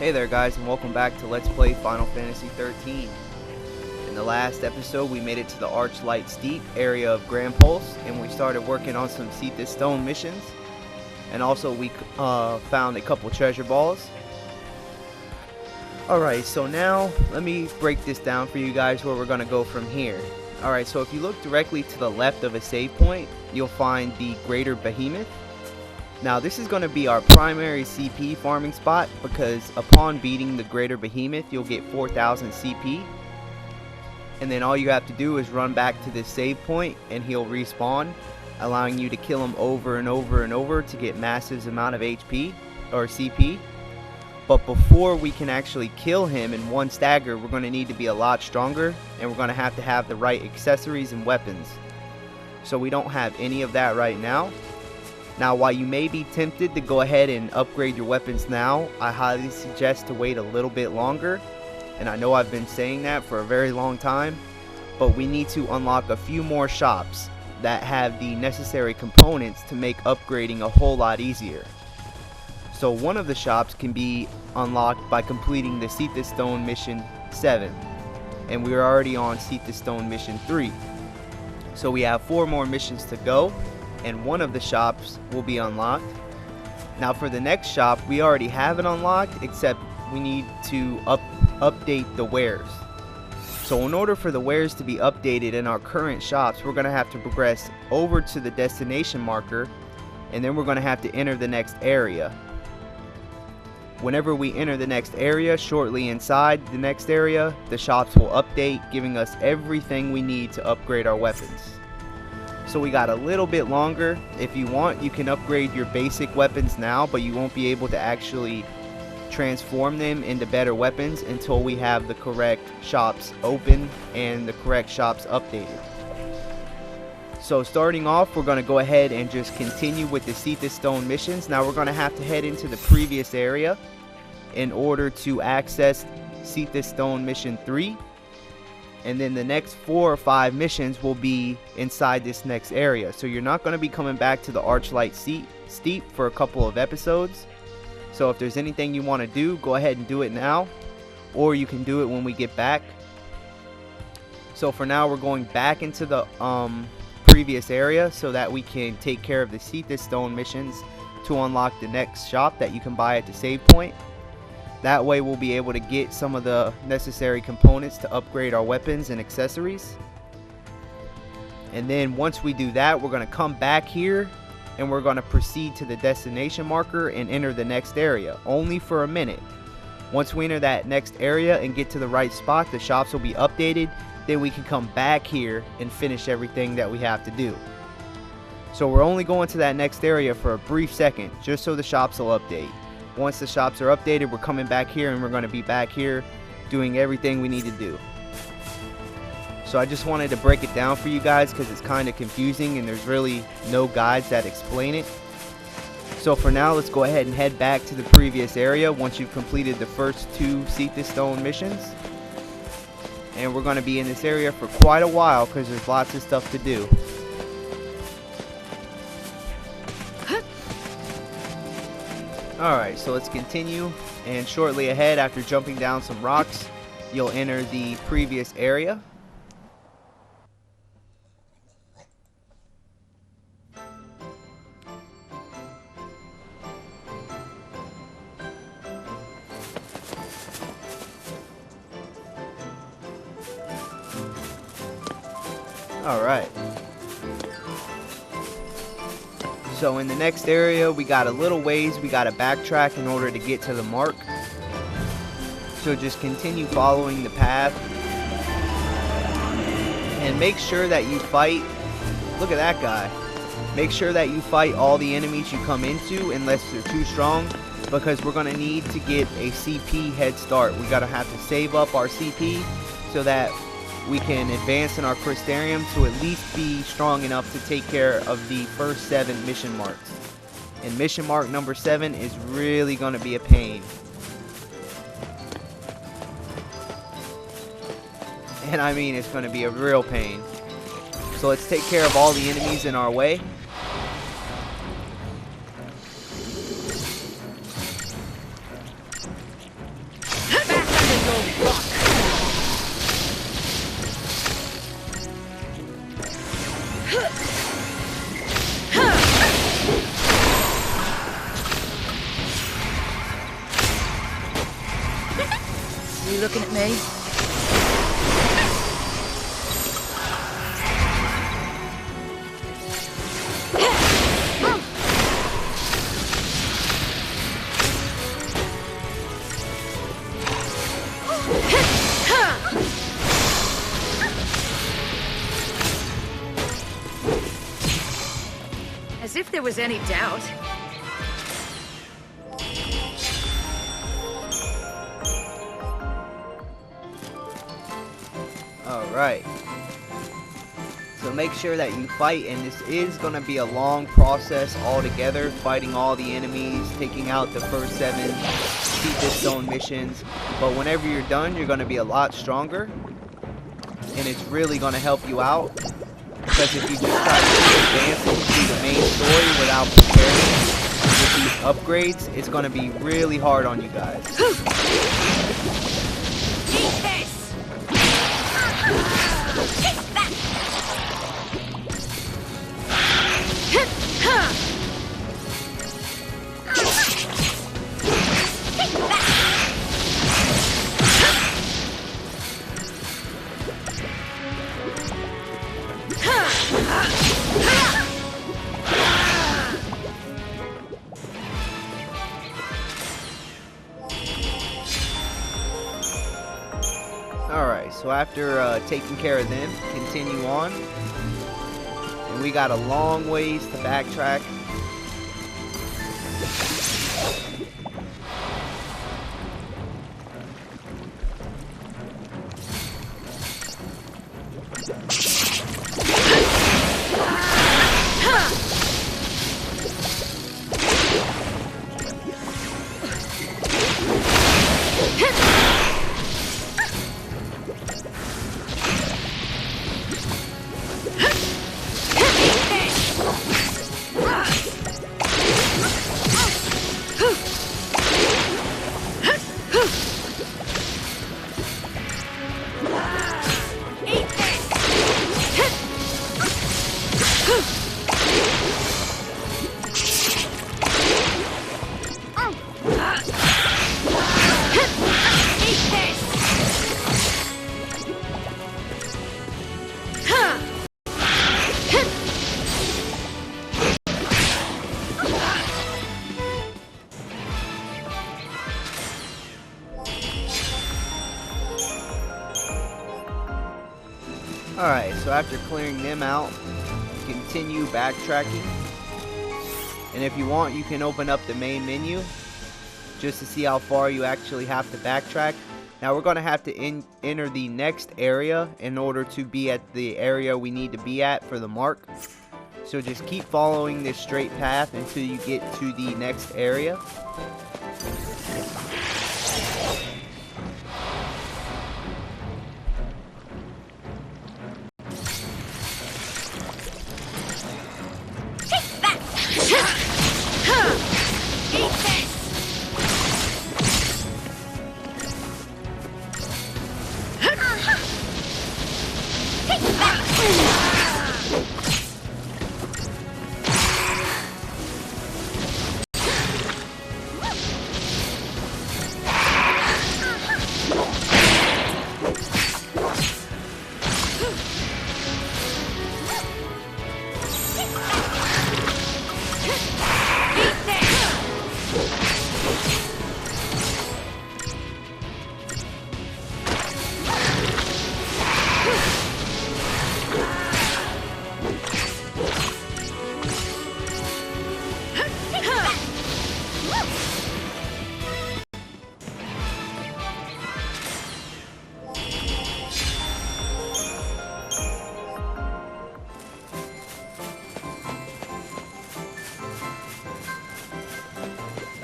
Hey there guys, and welcome back to Let's Play Final Fantasy XIII. In the last episode we made it to the Archlight Steep area of Grand Pulse, and we started working on some Cie'th stone missions, and also we found a couple treasure balls. Alright, so now let me break this down for you guys where we're going to go from here. Alright, so if you look directly to the left of a save point, you'll find the Greater Behemoth. Now this is going to be our primary CP farming spot, because upon beating the Greater Behemoth you'll get 4,000 CP, and then all you have to do is run back to this save point and he'll respawn, allowing you to kill him over and over and over to get massive amount of HP or CP. But before we can actually kill him in one stagger, we're going to need to be a lot stronger, and we're going to have the right accessories and weapons. So we don't have any of that right now. Now, while you may be tempted to go ahead and upgrade your weapons now, I highly suggest to wait a little bit longer. And I know I've been saying that for a very long time, but we need to unlock a few more shops that have the necessary components to make upgrading a whole lot easier. So one of the shops can be unlocked by completing the Cie'th Stone Mission 7. And we're already on Cie'th Stone Mission 3. So we have 4 more missions to go, and one of the shops will be unlocked. Now for the next shop, we already have it unlocked, except we need to update the wares. So in order for the wares to be updated in our current shops, we're going to have to progress over to the destination marker, and then we're going to have to enter the next area. Whenever we enter the next area, shortly inside the next area, the shops will update, giving us everything we need to upgrade our weapons. So we got a little bit longer. If you want, you can upgrade your basic weapons now, but you won't be able to actually transform them into better weapons until we have the correct shops open and the correct shops updated. So starting off, we're going to go ahead and just continue with the Cie'th Stone missions. Now we're going to have to head into the previous area in order to access Cie'th Stone Mission 3. And then the next 4 or 5 missions will be inside this next area. So you're not going to be coming back to the Archlight Steep for a couple of episodes. So if there's anything you want to do, go ahead and do it now, or you can do it when we get back. So for now, we're going back into the previous area so that we can take care of the Cie'th Stone missions to unlock the next shop that you can buy at the save point. That way we'll be able to get some of the necessary components to upgrade our weapons and accessories. And then once we do that, we're going to come back here and we're going to proceed to the destination marker and enter the next area, only for a minute. Once we enter that next area and get to the right spot, the shops will be updated. Then we can come back here and finish everything that we have to do. So we're only going to that next area for a brief second, just so the shops will update. Once the shops are updated, we're coming back here and we're going to be back here doing everything we need to do. So I just wanted to break it down for you guys because it's kind of confusing and there's really no guides that explain it. So for now, let's go ahead and head back to the previous area once you've completed the first 2 Cie'th Stone missions. And we're going to be in this area for quite a while because there's lots of stuff to do. Alright, so let's continue, and shortly ahead, after jumping down some rocks, you'll enter the previous area. Alright. So in the next area, we got a little ways we got to backtrack in order to get to the mark. So just continue following the path. And make sure that you fight. Look at that guy. Make sure that you fight all the enemies you come into unless they're too strong, because we're going to need to get a CP head start. We got to have to save up our CP so that we can advance in our Crystarium to at least be strong enough to take care of the first 7 mission marks. And mission mark number 7 is really going to be a pain. And I mean, it's going to be a real pain. So let's take care of all the enemies in our way. looking at me? As if there was any doubt. Alright. So make sure that you fight, and this is going to be a long process altogether, fighting all the enemies, taking out the first 7 Cie'th Zone missions. But whenever you're done, you're going to be a lot stronger, and it's really going to help you out. Because if you just try to advance into the main story without preparing with these upgrades, it's going to be really hard on you guys. Alright, so after taking care of them, continue on. And we got a long ways to backtrack. Alright, so after clearing them out, continue backtracking. And if you want, you can open up the main menu just to see how far you actually have to backtrack. Now we're going to have to enter the next area in order to be at the area we need to be at for the mark. So just keep following this straight path until you get to the next area.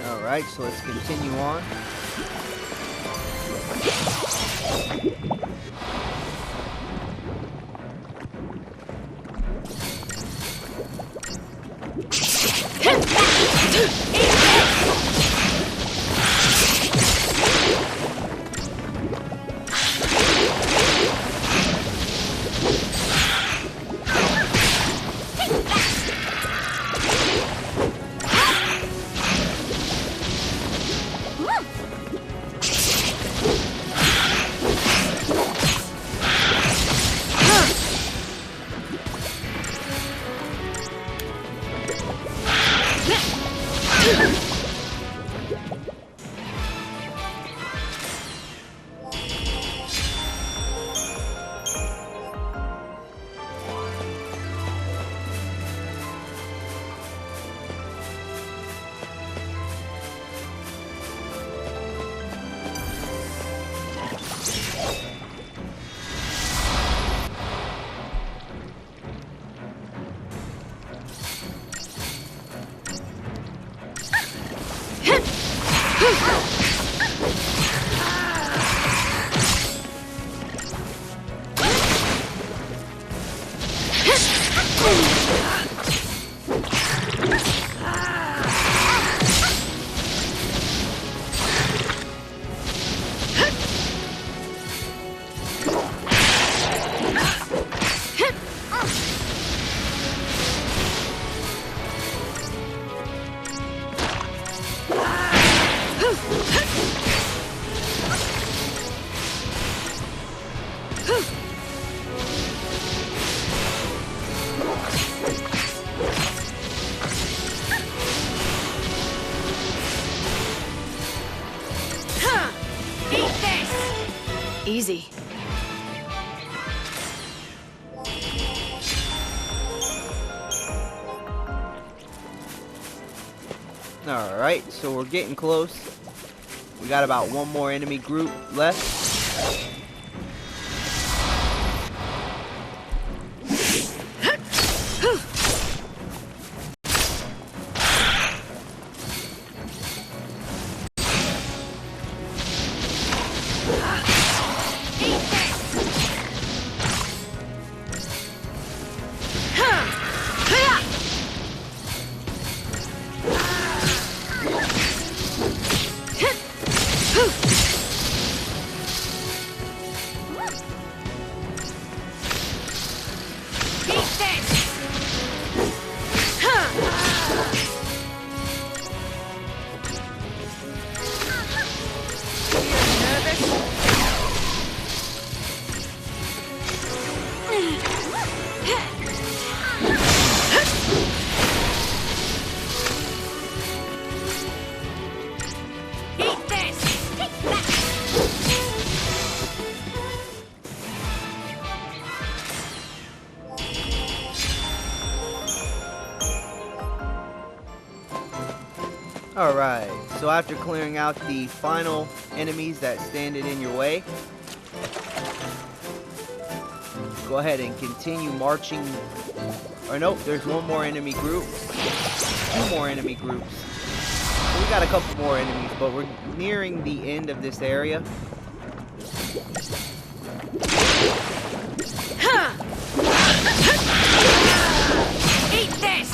Alright, so let's continue on. Easy. Alright, so we're getting close. We got about one more enemy group left. Alright, so after clearing out the final enemies that stand in your way, go ahead and continue marching. Or nope, there's one more enemy group. Two more enemy groups. So we got a couple more enemies, but we're nearing the end of this area. Eat this!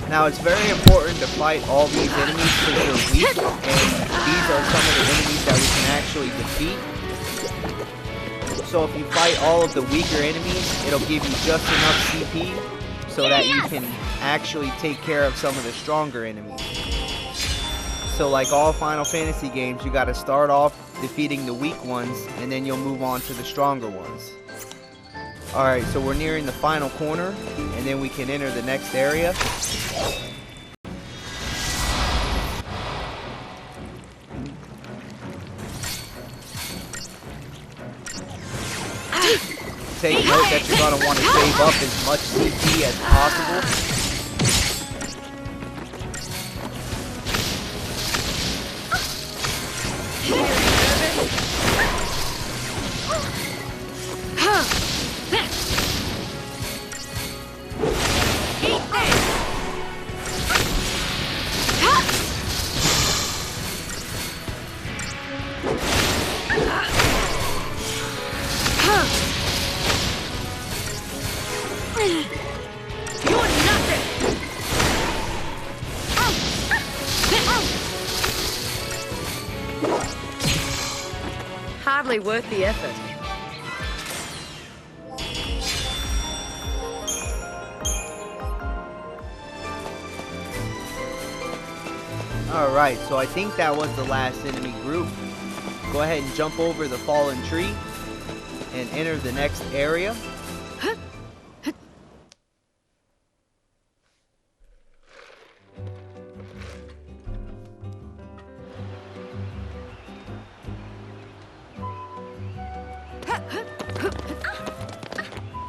Now it's very important to fight all these enemies because they're weak, and these are some of the enemies that we can actually defeat. So if you fight all of the weaker enemies, it'll give you just enough CP so that you can actually take care of some of the stronger enemies. So like all Final Fantasy games, you gotta start off defeating the weak ones, and then you'll move on to the stronger ones. Alright, so we're nearing the final corner, and then we can enter the next area. Take note that you're going to want to save up as much CP as possible. Hardly worth the effort. Alright, so I think that was the last enemy group. Go ahead and jump over the fallen tree and enter the next area.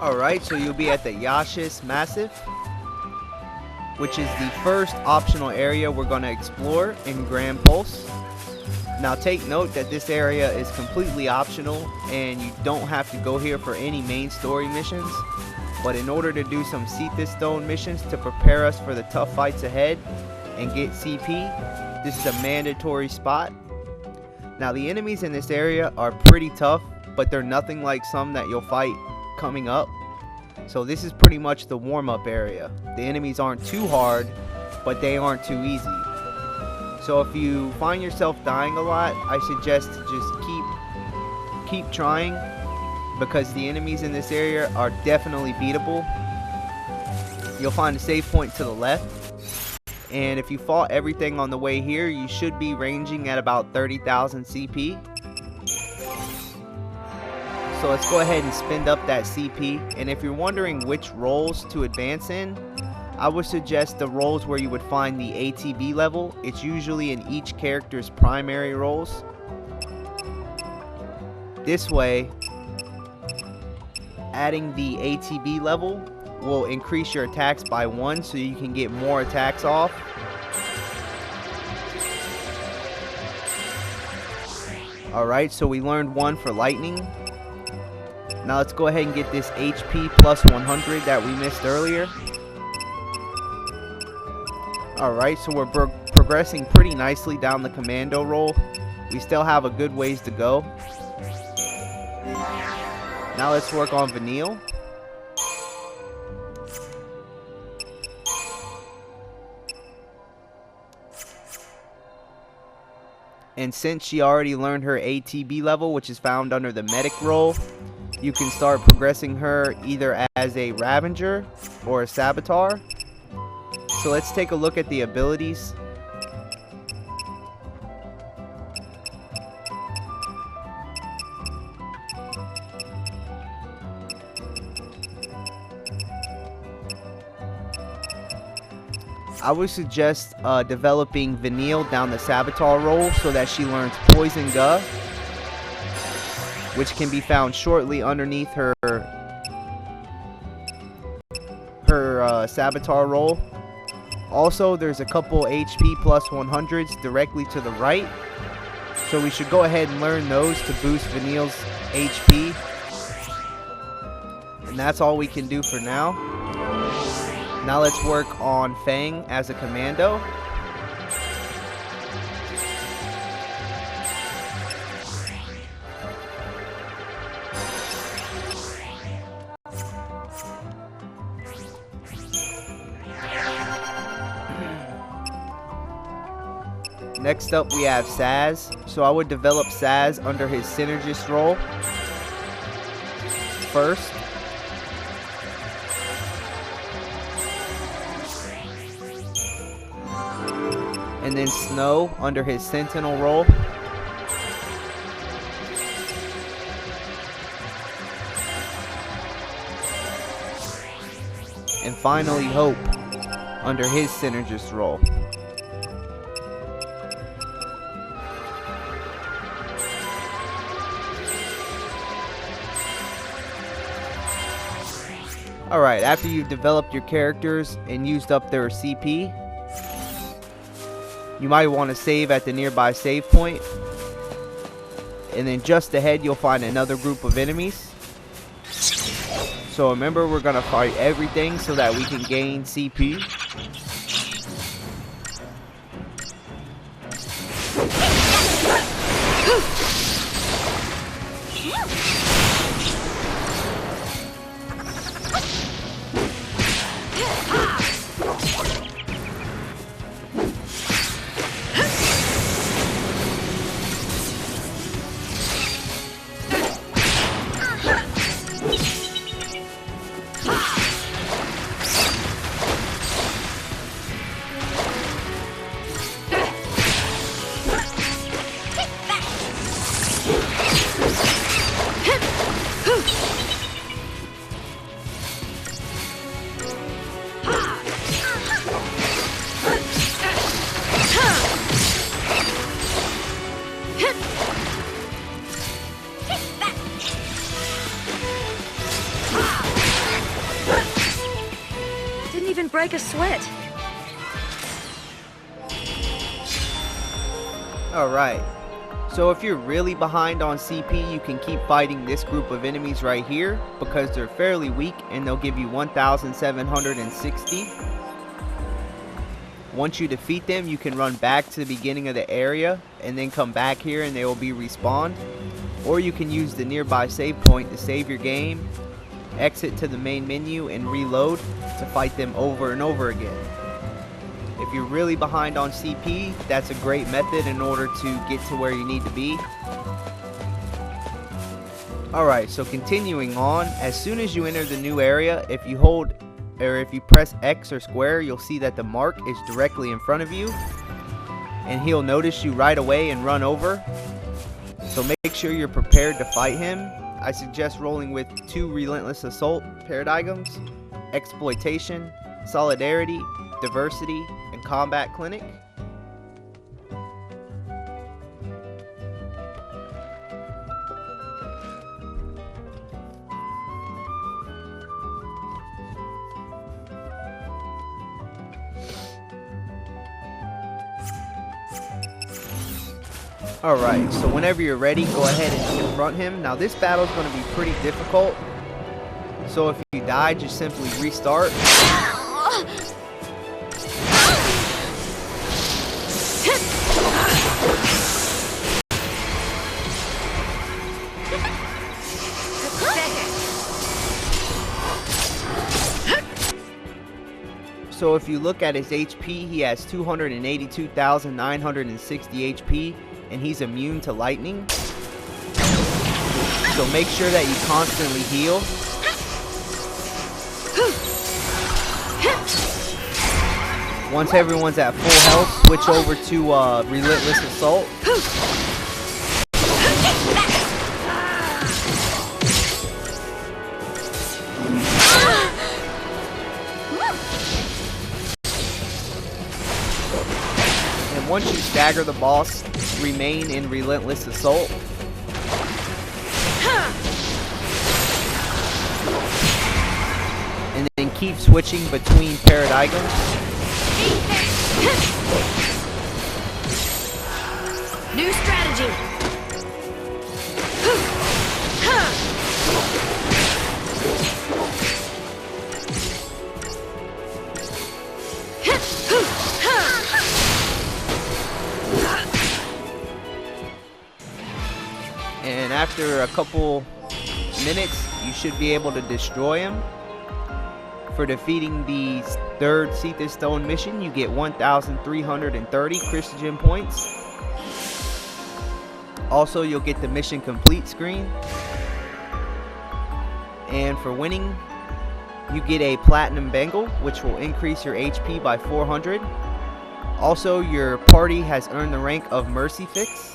Alright, so you'll be at the Yaschas Massif, which is the first optional area we're going to explore in Grand Pulse. Now take note that this area is completely optional and you don't have to go here for any main story missions. But in order to do some Cie'th stone missions to prepare us for the tough fights ahead and get CP, this is a mandatory spot. Now the enemies in this area are pretty tough, but they're nothing like some that you'll fight coming up. So this is pretty much the warm-up area. The enemies aren't too hard, but they aren't too easy. So if you find yourself dying a lot, I suggest to just keep trying, because the enemies in this area are definitely beatable. You'll find a save point to the left, and if you fought everything on the way here, you should be ranging at about 30,000 CP. So let's go ahead and spend up that CP, and if you're wondering which roles to advance in, I would suggest the roles where you would find the ATB level. It's usually in each character's primary roles. This way, adding the ATB level will increase your attacks by 1, so you can get more attacks off. Alright, so we learned 1 for lightning. Now let's go ahead and get this HP plus 100 that we missed earlier. Alright, so we're progressing pretty nicely down the commando role. We still have a good ways to go. Now let's work on Vanille. And since she already learned her ATB level, which is found under the medic role, you can start progressing her either as a Ravager or a Saboteur. So let's take a look at the abilities. I would suggest developing Vanille down the Saboteur role so that she learns Poison Gu, which can be found shortly underneath her Saboteur role. Also, there's a couple HP plus 100s directly to the right, so we should go ahead and learn those to boost Vanille's HP. And that's all we can do for now. Now let's work on Fang as a commando. Next up we have Saz. So I would develop Saz under his synergist role first. And then Snow under his sentinel role. And finally Hope under his synergist role. Alright, after you've developed your characters and used up their CP, you might want to save at the nearby save point. And then just ahead you'll find another group of enemies. So remember, we're going to fight everything so that we can gain CP. Break a sweat. Alright, So if you're really behind on CP, you can keep fighting this group of enemies right here because they're fairly weak and they'll give you 1,760. Once you defeat them, you can run back to the beginning of the area and then come back here and they will be respawned. Or you can use the nearby save point to save your game, exit to the main menu, and reload to fight them over and over again. If you're really behind on CP, that's a great method in order to get to where you need to be. Alright, so continuing on, as soon as you enter the new area, if you press X or square, you'll see that the mark is directly in front of you. And he'll notice you right away and run over. So make sure you're prepared to fight him. I suggest rolling with 2 Relentless Assault paradigms, Exploitation, Solidarity, Diversity, and Combat Clinic. Alright, so whenever you're ready, go ahead and confront him. Now this battle is going to be pretty difficult, so if you die, just simply restart. So if you look at his HP, he has 282,960 HP, and he's immune to lightning. So make sure that you constantly heal. Once everyone's at full health, switch over to Relentless Assault. And once you stagger the boss, remain in Relentless Assault. And then keep switching between paradigms. New strategy. And after a couple minutes, you should be able to destroy him. For defeating the 3rd Cie'th Stone mission, you get 1,330 Christian points. Also, you'll get the mission complete screen. And for winning, you get a platinum bangle, which will increase your HP by 400. Also, your party has earned the rank of Mercy Fix.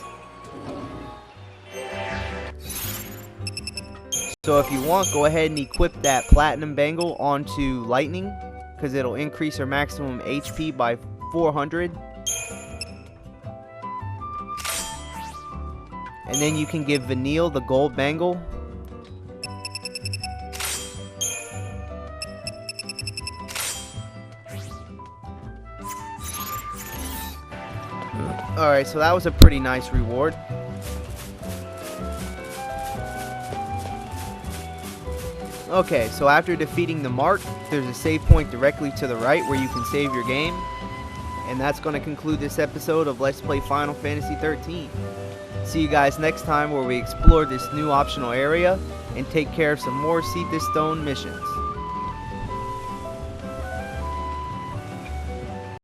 So if you want, go ahead and equip that platinum bangle onto lightning, because it'll increase your maximum HP by 400. And then you can give Vanille the gold bangle. Alright, so that was a pretty nice reward. Okay, so after defeating the mark, there's a save point directly to the right where you can save your game. And that's going to conclude this episode of Let's Play Final Fantasy XIII. See you guys next time where we explore this new optional area and take care of some more Cie'th Stone missions.